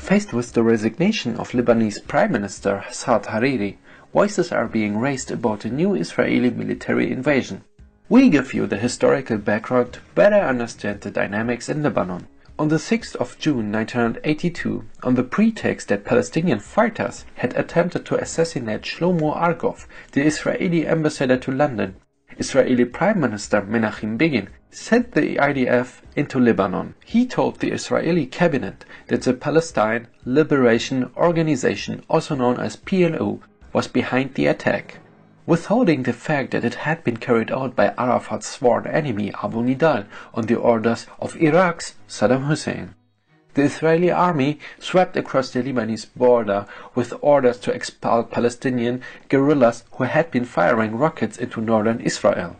Faced with the resignation of Lebanese Prime Minister Saad Hariri, voices are being raised about a new Israeli military invasion. We give you the historical background to better understand the dynamics in Lebanon. On the 6th of June 1982, on the pretext that Palestinian fighters had attempted to assassinate Shlomo Argov, the Israeli ambassador to London, Israeli Prime Minister Menachem Begin sent the IDF into Lebanon. He told the Israeli cabinet that the Palestine Liberation Organization, also known as PLO, was behind the attack, withholding the fact that it had been carried out by Arafat's sworn enemy Abu Nidal on the orders of Iraq's Saddam Hussein. The Israeli army swept across the Lebanese border with orders to expel Palestinian guerrillas who had been firing rockets into northern Israel.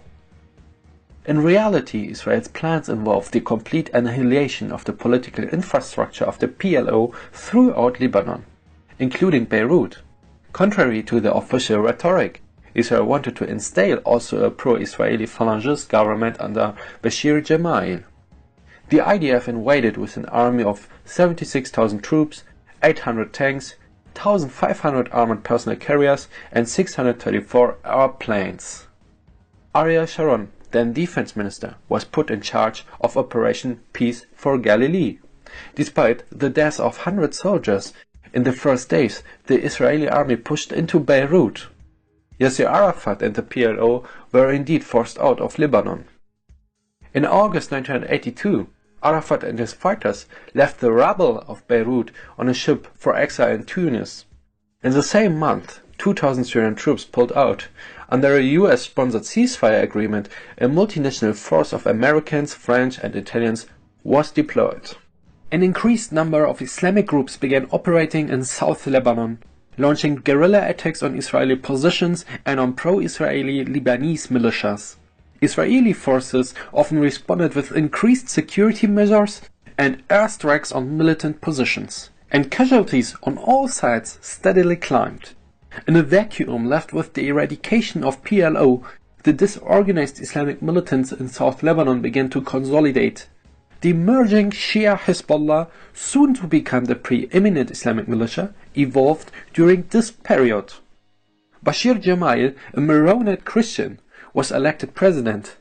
In reality, Israel's plans involved the complete annihilation of the political infrastructure of the PLO throughout Lebanon, including Beirut. Contrary to the official rhetoric, Israel wanted to install also a pro-Israeli Falangist government under Bashir Gemayel. The IDF invaded with an army of 76,000 troops, 800 tanks, 1,500 armored personnel carriers, and 634 airplanes. Ariel Sharon, then defense minister, was put in charge of Operation Peace for Galilee. Despite the deaths of 100 soldiers in the first days, the Israeli army pushed into Beirut. Yasser Arafat and the PLO were indeed forced out of Lebanon. In August 1982, Arafat and his fighters left the rubble of Beirut on a ship for exile in Tunis. In the same month, 2,000 Syrian troops pulled out. Under a US-sponsored ceasefire agreement, a multinational force of Americans, French and Italians was deployed. An increased number of Islamic groups began operating in South Lebanon, launching guerrilla attacks on Israeli positions and on pro-Israeli Lebanese militias. Israeli forces often responded with increased security measures and airstrikes on militant positions, and casualties on all sides steadily climbed. In a vacuum left with the eradication of PLO, the disorganized Islamic militants in South Lebanon began to consolidate. The emerging Shia Hezbollah, soon to become the preeminent Islamic militia, evolved during this period. Bashir Gemayel, a Maronite Christian, was elected president,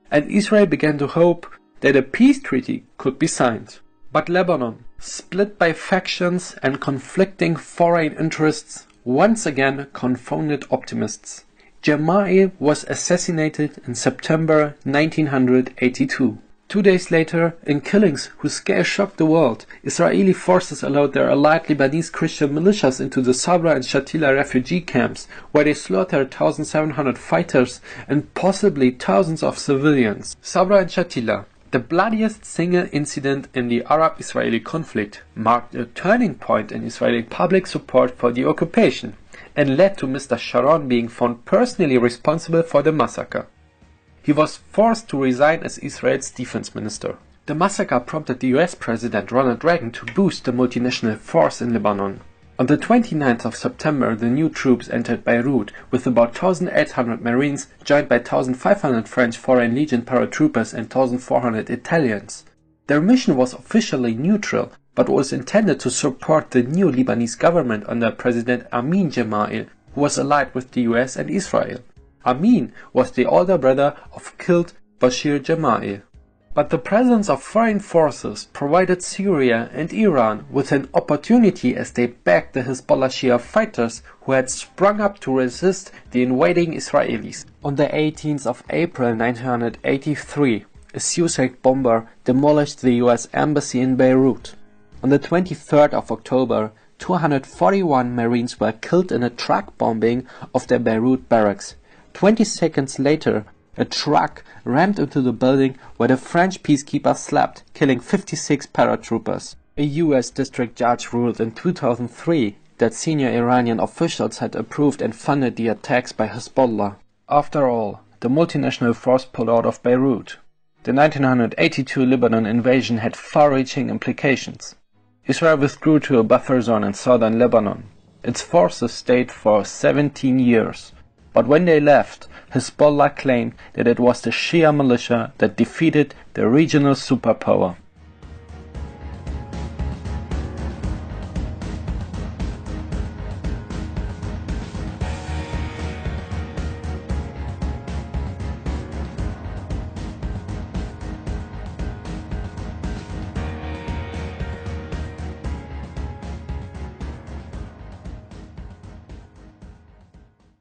and Israel began to hope that a peace treaty could be signed. But Lebanon, split by factions and conflicting foreign interests, once again confounded optimists. Gemayel was assassinated in September 1982. 2 days later, in killings whose scale shocked the world, Israeli forces allowed their allied Lebanese Christian militias into the Sabra and Shatila refugee camps, where they slaughtered 1,700 fighters and possibly thousands of civilians. Sabra and Shatila, the bloodiest single incident in the Arab-Israeli conflict, marked a turning point in Israeli public support for the occupation, and led to Mr. Sharon being found personally responsible for the massacre. He was forced to resign as Israel's defense minister. The massacre prompted the US President Ronald Reagan to boost the multinational force in Lebanon. On the 29th of September, the new troops entered Beirut with about 1,800 Marines, joined by 1,500 French Foreign Legion paratroopers and 1,400 Italians. Their mission was officially neutral, but was intended to support the new Lebanese government under President Amin Gemayel, who was allied with the US and Israel. Amin was the older brother of killed Bashir Gemayel. But the presence of foreign forces provided Syria and Iran with an opportunity as they backed the Hezbollah Shia fighters who had sprung up to resist the invading Israelis. On the 18th of April 1983, a suicide bomber demolished the US embassy in Beirut. On the 23rd of October, 241 Marines were killed in a truck bombing of the Beirut barracks. 20 seconds later, a truck rammed into the building where the French peacekeepers slept, killing 56 paratroopers. A US district judge ruled in 2003 that senior Iranian officials had approved and funded the attacks by Hezbollah. After all, the multinational force pulled out of Beirut. The 1982 Lebanon invasion had far-reaching implications. Israel withdrew to a buffer zone in southern Lebanon. Its forces stayed for 17 years. But when they left, Hezbollah claimed that it was the Shia militia that defeated the regional superpower.